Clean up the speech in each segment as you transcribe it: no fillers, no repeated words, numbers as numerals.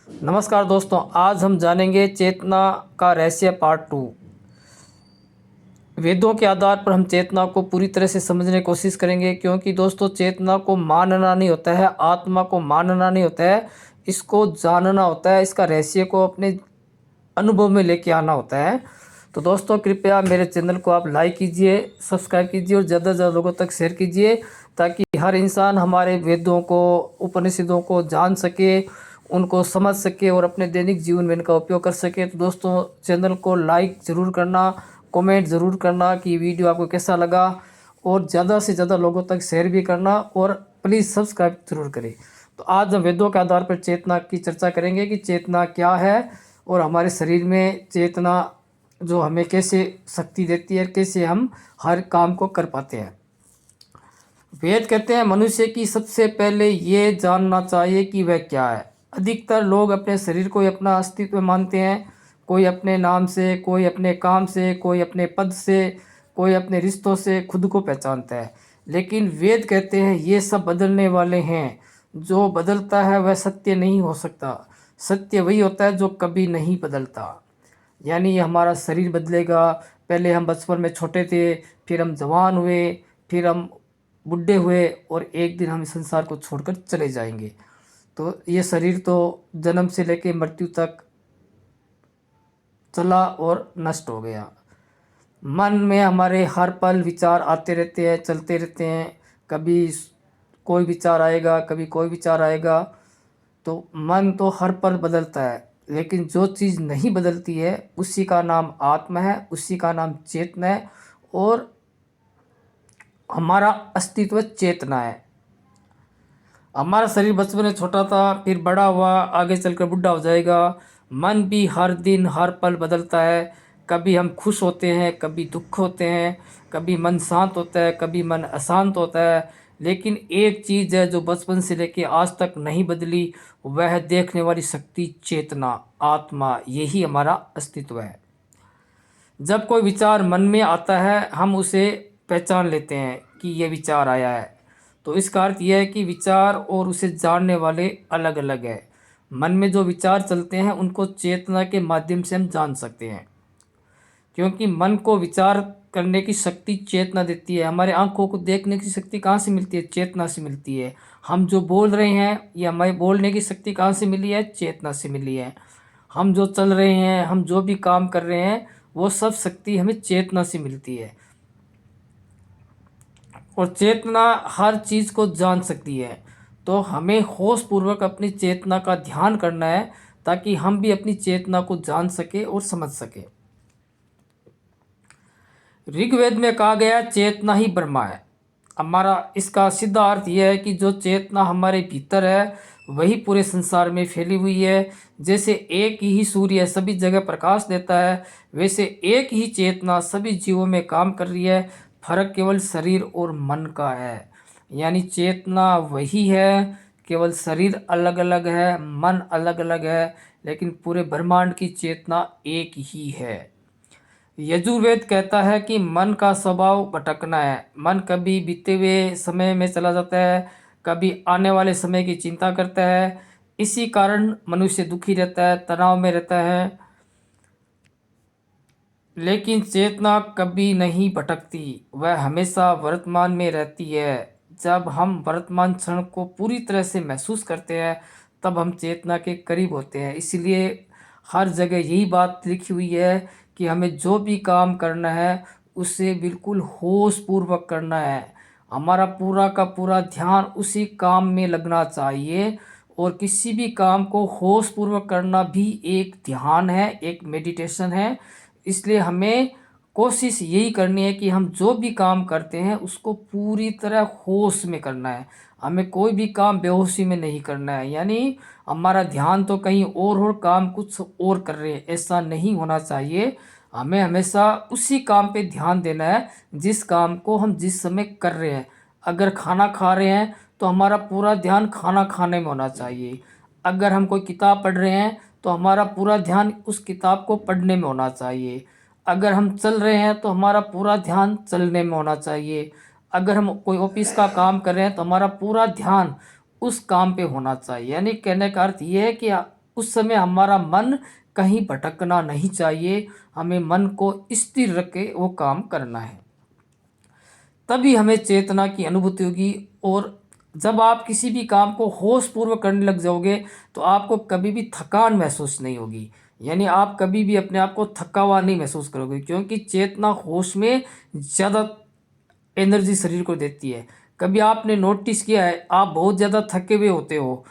नमस्कार दोस्तों, आज हम जानेंगे चेतना का रहस्य पार्ट 2। वेदों के आधार पर हम चेतना को पूरी तरह से समझने की कोशिश करेंगे, क्योंकि दोस्तों चेतना को मानना नहीं होता है, आत्मा को मानना नहीं होता है, इसको जानना होता है, इसका रहस्य को अपने अनुभव में लेके आना होता है। तो दोस्तों कृपया मेरे चैनल को आप लाइक कीजिए, सब्सक्राइब कीजिए और ज़्यादा से ज़्यादा लोगों तक शेयर कीजिए, ताकि हर इंसान हमारे वेदों को, उपनिषदों को जान सके, उनको समझ सके और अपने दैनिक जीवन में इनका उपयोग कर सके। तो दोस्तों चैनल को लाइक ज़रूर करना, कमेंट ज़रूर करना कि वीडियो आपको कैसा लगा, और ज़्यादा से ज़्यादा लोगों तक शेयर भी करना, और प्लीज़ सब्सक्राइब ज़रूर करें। तो आज हम वेदों के आधार पर चेतना की चर्चा करेंगे कि चेतना क्या है और हमारे शरीर में चेतना जो हमें कैसे शक्ति देती है, कैसे हम हर काम को कर पाते हैं। वेद कहते हैं मनुष्य की सबसे पहले ये जानना चाहिए कि वह क्या है। अधिकतर लोग अपने शरीर को ही अपना अस्तित्व मानते हैं, कोई अपने नाम से, कोई अपने काम से, कोई अपने पद से, कोई अपने रिश्तों से खुद को पहचानता है। लेकिन वेद कहते हैं ये सब बदलने वाले हैं, जो बदलता है वह सत्य नहीं हो सकता। सत्य वही होता है जो कभी नहीं बदलता। यानी हमारा शरीर बदलेगा, पहले हम बचपन में छोटे थे, फिर हम जवान हुए, फिर हम बूढ़े हुए, और एक दिन हम इस संसार को छोड़कर चले जाएंगे। तो ये शरीर तो जन्म से लेकर मृत्यु तक चला और नष्ट हो गया। मन में हमारे हर पल विचार आते रहते हैं, चलते रहते हैं। कभी कोई विचार आएगा, कभी कोई विचार आएगा। तो मन तो हर पल बदलता है, लेकिन जो चीज़ नहीं बदलती है उसी का नाम आत्मा है, उसी का नाम चेतना है, और हमारा अस्तित्व चेतना है। हमारा शरीर बचपन में छोटा था, फिर बड़ा हुआ, आगे चलकर बुढ़ा हो जाएगा। मन भी हर दिन हर पल बदलता है। कभी हम खुश होते हैं, कभी दुख होते हैं, कभी मन शांत होता है, कभी मन अशांत होता है। लेकिन एक चीज़ है जो बचपन से लेकर आज तक नहीं बदली, वह है देखने वाली शक्ति, चेतना, आत्मा। यही हमारा अस्तित्व है। जब कोई विचार मन में आता है हम उसे पहचान लेते हैं कि ये विचार आया है। तो इसका अर्थ यह है कि विचार और उसे जानने वाले अलग अलग है। मन में जो विचार चलते हैं उनको चेतना के माध्यम से हम जान सकते हैं, क्योंकि मन को विचार करने की शक्ति चेतना देती है। हमारे आंखों को देखने की शक्ति कहाँ से मिलती है? चेतना से मिलती है। हम जो बोल रहे हैं ये हमारे बोलने की शक्ति कहाँ से मिली है? चेतना से मिली है। हम जो चल रहे हैं, हम जो भी काम कर रहे हैं, वो सब शक्ति हमें चेतना से मिलती है। और चेतना हर चीज़ को जान सकती है। तो हमें होश पूर्वक अपनी चेतना का ध्यान करना है, ताकि हम भी अपनी चेतना को जान सके और समझ सके। ऋग्वेद में कहा गया चेतना ही ब्रह्मा है। हमारा इसका सीधा अर्थ यह है कि जो चेतना हमारे भीतर है वही पूरे संसार में फैली हुई है। जैसे एक ही सूर्य सभी जगह प्रकाश देता है, वैसे एक ही चेतना सभी जीवों में काम कर रही है। फर्क केवल शरीर और मन का है। यानी चेतना वही है, केवल शरीर अलग अलग है, मन अलग अलग है, लेकिन पूरे ब्रह्मांड की चेतना एक ही है। यजुर्वेद कहता है कि मन का स्वभाव भटकना है। मन कभी बीते हुए समय में चला जाता है, कभी आने वाले समय की चिंता करता है। इसी कारण मनुष्य दुखी रहता है, तनाव में रहता है। लेकिन चेतना कभी नहीं भटकती, वह हमेशा वर्तमान में रहती है। जब हम वर्तमान क्षण को पूरी तरह से महसूस करते हैं तब हम चेतना के करीब होते हैं। इसलिए हर जगह यही बात लिखी हुई है कि हमें जो भी काम करना है उसे बिल्कुल होश पूर्वक करना है। हमारा पूरा का पूरा ध्यान उसी काम में लगना चाहिए, और किसी भी काम को होश पूर्वक करना भी एक ध्यान है, एक मेडिटेशन है। इसलिए हमें कोशिश यही करनी है कि हम जो भी काम करते हैं उसको पूरी तरह होश में करना है। हमें कोई भी काम बेहोशी में नहीं करना है। यानी हमारा ध्यान तो कहीं और काम कुछ और कर रहे हैं, ऐसा नहीं होना चाहिए। हमें हमेशा उसी काम पे ध्यान देना है जिस काम को हम जिस समय कर रहे हैं। अगर खाना खा रहे हैं तो हमारा पूरा ध्यान खाना खाने में होना चाहिए। अगर हम कोई किताब पढ़ रहे हैं तो हमारा पूरा ध्यान उस किताब को पढ़ने में होना चाहिए। अगर हम चल रहे हैं तो हमारा पूरा ध्यान चलने में होना चाहिए। अगर हम कोई ऑफिस का काम कर रहे हैं तो हमारा पूरा ध्यान उस काम पे होना चाहिए। यानी कहने का अर्थ ये है कि उस समय हमारा मन कहीं भटकना नहीं चाहिए, हमें मन को स्थिर रख के वो काम करना है। तभी हमें चेतना की अनुभूति होगी। और जब आप किसी भी काम को होशपूर्वक करने लग जाओगे तो आपको कभी भी थकान महसूस नहीं होगी, यानी आप कभी भी अपने आप को थका हुआ नहीं महसूस करोगे, क्योंकि चेतना होश में ज़्यादा एनर्जी शरीर को देती है। कभी आपने नोटिस किया है, आप बहुत ज़्यादा थके हुए होते हो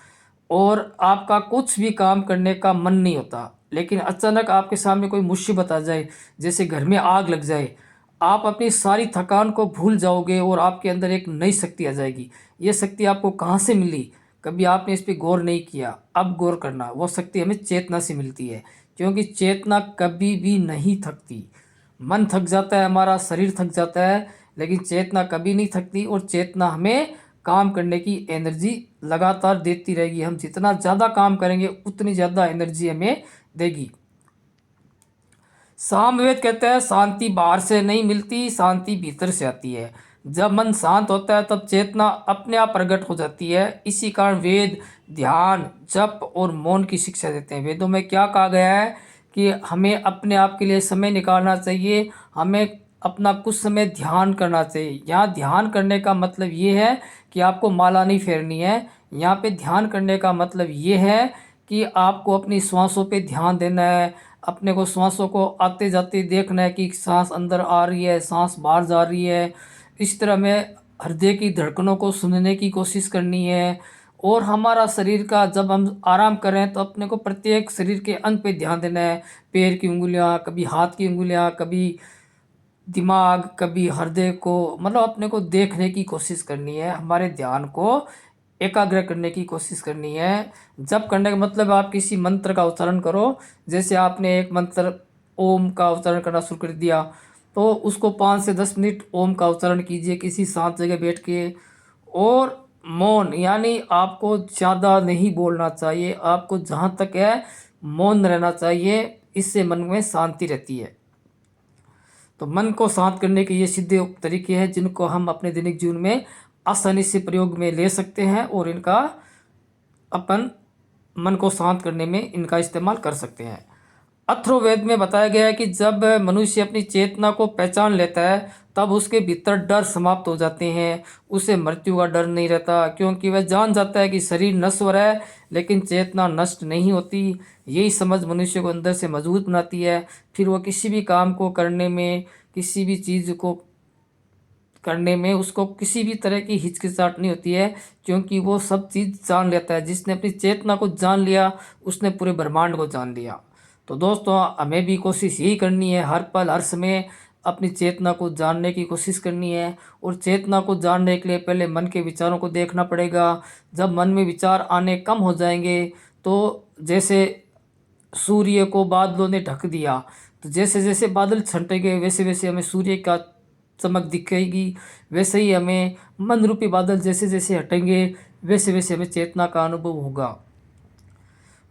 और आपका कुछ भी काम करने का मन नहीं होता, लेकिन अचानक आपके सामने कोई मुसीबत आ जाए, जैसे घर में आग लग जाए, आप अपनी सारी थकान को भूल जाओगे और आपके अंदर एक नई शक्ति आ जाएगी। ये शक्ति आपको कहाँ से मिली? कभी आपने इस पे गौर नहीं किया, अब गौर करना। वो शक्ति हमें चेतना से मिलती है, क्योंकि चेतना कभी भी नहीं थकती। मन थक जाता है, हमारा शरीर थक जाता है, लेकिन चेतना कभी नहीं थकती और चेतना हमें काम करने की एनर्जी लगातार देती रहेगी। हम जितना ज़्यादा काम करेंगे उतनी ज़्यादा एनर्जी हमें देगी। सामवेद कहते हैं शांति बाहर से नहीं मिलती, शांति भीतर से आती है। जब मन शांत होता है तब चेतना अपने आप प्रकट हो जाती है। इसी कारण वेद ध्यान, जप और मौन की शिक्षा देते हैं। वेदों में क्या कहा गया है कि हमें अपने आप के लिए समय निकालना चाहिए, हमें अपना कुछ समय ध्यान करना चाहिए। यहाँ ध्यान करने का मतलब ये है कि आपको माला नहीं फेरनी है। यहाँ पे ध्यान करने का मतलब ये है कि आपको अपनी श्वासों पे ध्यान देना है, अपने को श्वासों को आते जाते देखना है कि सांस अंदर आ रही है, सांस बाहर जा रही है। इस तरह में हृदय की धड़कनों को सुनने की कोशिश करनी है। और हमारा शरीर का जब हम आराम करें तो अपने को प्रत्येक शरीर के अंग पे ध्यान देना है। पैर की उंगलियां, कभी हाथ की उंगलियां, कभी दिमाग, कभी हृदय को, मतलब अपने को देखने की कोशिश करनी है, हमारे ध्यान को एकाग्र करने की कोशिश करनी है। जब करने का मतलब आप किसी मंत्र का उच्चारण करो, जैसे आपने एक मंत्र ओम का उच्चारण करना शुरू कर दिया, तो उसको 5 से 10 मिनट ओम का उच्चारण कीजिए किसी शांत जगह बैठ के। और मौन, यानी आपको ज़्यादा नहीं बोलना चाहिए, आपको जहाँ तक है मौन रहना चाहिए। इससे मन में शांति रहती है। तो मन को शांत करने के ये सीधे तरीके हैं जिनको हम अपने दैनिक जीवन में आसानी से प्रयोग में ले सकते हैं और इनका अपन मन को शांत करने में इनका इस्तेमाल कर सकते हैं। अथर्ववेद में बताया गया है कि जब मनुष्य अपनी चेतना को पहचान लेता है तब उसके भीतर डर समाप्त हो जाते हैं। उसे मृत्यु का डर नहीं रहता, क्योंकि वह जान जाता है कि शरीर नश्वर है लेकिन चेतना नष्ट नहीं होती। यही समझ मनुष्य को अंदर से मजबूत बनाती है। फिर वह किसी भी काम को करने में, किसी भी चीज़ को करने में उसको किसी भी तरह की हिचकिचाहट नहीं होती है, क्योंकि वो सब चीज़ जान लेता है। जिसने अपनी चेतना को जान लिया उसने पूरे ब्रह्मांड को जान लिया। तो दोस्तों, हमें भी कोशिश यही करनी है, हर पल हर समय अपनी चेतना को जानने की कोशिश करनी है। और चेतना को जानने के लिए पहले मन के विचारों को देखना पड़ेगा। जब मन में विचार आने कम हो जाएंगे, तो जैसे सूर्य को बादलों ने ढक दिया, तो जैसे जैसे बादल छंटेंगे वैसे वैसे हमें सूर्य का चमक दिखेगी। वैसे ही हमें मन रूपी बादल जैसे जैसे हटेंगे वैसे वैसे हमें चेतना का अनुभव होगा।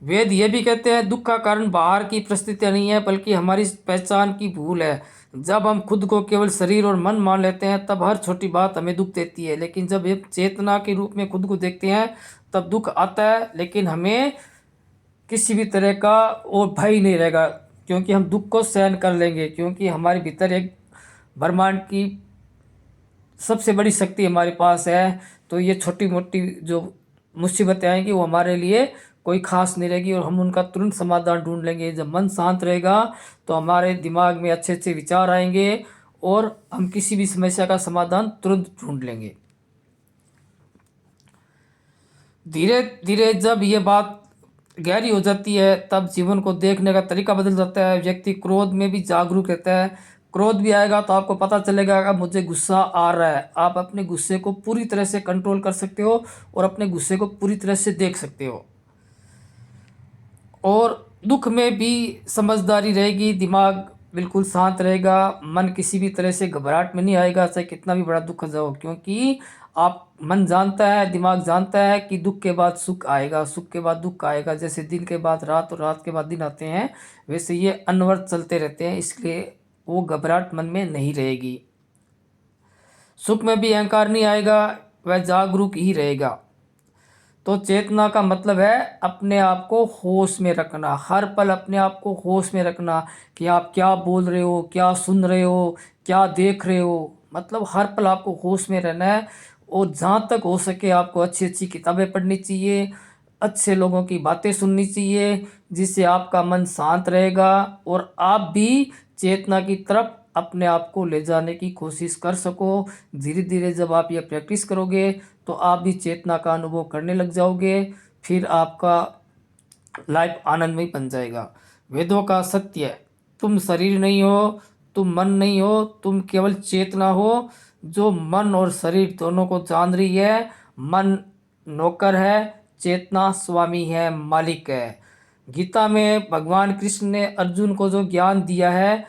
वेद ये भी कहते हैं दुख का कारण बाहर की परिस्थितियाँ नहीं है बल्कि हमारी पहचान की भूल है। जब हम खुद को केवल शरीर और मन मान लेते हैं तब हर छोटी बात हमें दुख देती है, लेकिन जब एक चेतना के रूप में खुद को देखते हैं तब दुख आता है, लेकिन हमें किसी भी तरह का और भय नहीं रहेगा, क्योंकि हम दुख को सहन कर लेंगे, क्योंकि हमारे भीतर एक ब्रह्मांड की सबसे बड़ी शक्ति हमारे पास है। तो ये छोटी मोटी जो मुसीबतें आएंगी वो हमारे लिए कोई खास नहीं रहेगी और हम उनका तुरंत समाधान ढूंढ लेंगे। जब मन शांत रहेगा तो हमारे दिमाग में अच्छे अच्छे विचार आएंगे और हम किसी भी समस्या का समाधान तुरंत ढूंढ लेंगे। धीरे धीरे जब ये बात गहरी हो जाती है तब जीवन को देखने का तरीका बदल जाता है। व्यक्ति क्रोध में भी जागरूक रहता है। क्रोध भी आएगा तो आपको पता चलेगा कि मुझे गुस्सा आ रहा है। आप अपने गुस्से को पूरी तरह से कंट्रोल कर सकते हो और अपने गुस्से को पूरी तरह से देख सकते हो। और दुख में भी समझदारी रहेगी, दिमाग बिल्कुल शांत रहेगा, मन किसी भी तरह से घबराहट में नहीं आएगा, चाहे कितना भी बड़ा दुख जाओ, क्योंकि आप मन जानता है, दिमाग जानता है कि दुख के बाद सुख आएगा, सुख के बाद दुख आएगा। जैसे दिन के बाद रात और रात के बाद दिन आते हैं, वैसे ये अनवरत चलते रहते हैं, इसलिए वो घबराहट मन में नहीं रहेगी। सुख में भी अहंकार नहीं आएगा, वह जागरूक ही रहेगा। तो चेतना का मतलब है अपने आप को होश में रखना, हर पल अपने आप को होश में रखना कि आप क्या बोल रहे हो, क्या सुन रहे हो, क्या देख रहे हो। मतलब हर पल आपको होश में रहना है। और जहाँ तक हो सके आपको अच्छी अच्छी किताबें पढ़नी चाहिए, अच्छे लोगों की बातें सुननी चाहिए, जिससे आपका मन शांत रहेगा और आप भी चेतना की तरफ अपने आप को ले जाने की कोशिश कर सको। धीरे धीरे जब आप ये प्रैक्टिस करोगे तो आप भी चेतना का अनुभव करने लग जाओगे, फिर आपका लाइफ आनंदमय बन जाएगा। वेदों का सत्य है, तुम शरीर नहीं हो, तुम मन नहीं हो, तुम केवल चेतना हो जो मन और शरीर दोनों को जान रही है। मन नौकर है, चेतना स्वामी है, मालिक है। गीता में भगवान कृष्ण ने अर्जुन को जो ज्ञान दिया है,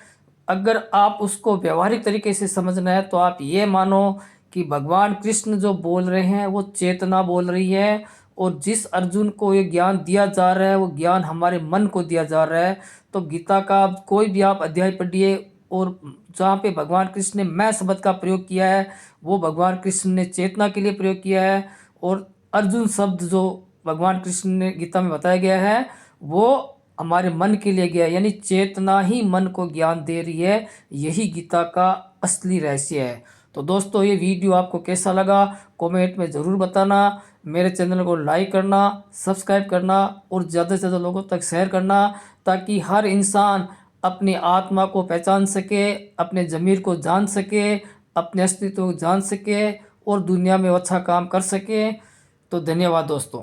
अगर आप उसको व्यवहारिक तरीके से समझना है तो आप ये मानो कि भगवान कृष्ण जो बोल रहे हैं वो चेतना बोल रही है, और जिस अर्जुन को ये ज्ञान दिया जा रहा है वो ज्ञान हमारे मन को दिया जा रहा है। तो गीता का कोई भी आप अध्याय पढ़िए, और जहाँ पे भगवान कृष्ण ने मैं शब्द का प्रयोग किया है वो भगवान कृष्ण ने चेतना के लिए प्रयोग किया है, और अर्जुन शब्द जो भगवान कृष्ण ने गीता में बताया गया है वो हमारे मन के लिए गया है, यानी चेतना ही मन को ज्ञान दे रही है। यही गीता का असली रहस्य है। तो दोस्तों ये वीडियो आपको कैसा लगा कमेंट में ज़रूर बताना। मेरे चैनल को लाइक करना, सब्सक्राइब करना और ज़्यादा से ज़्यादा लोगों तक शेयर करना, ताकि हर इंसान अपनी आत्मा को पहचान सके, अपने ज़मीर को जान सके, अपने अस्तित्व को जान सके और दुनिया में अच्छा काम कर सके। तो धन्यवाद दोस्तों।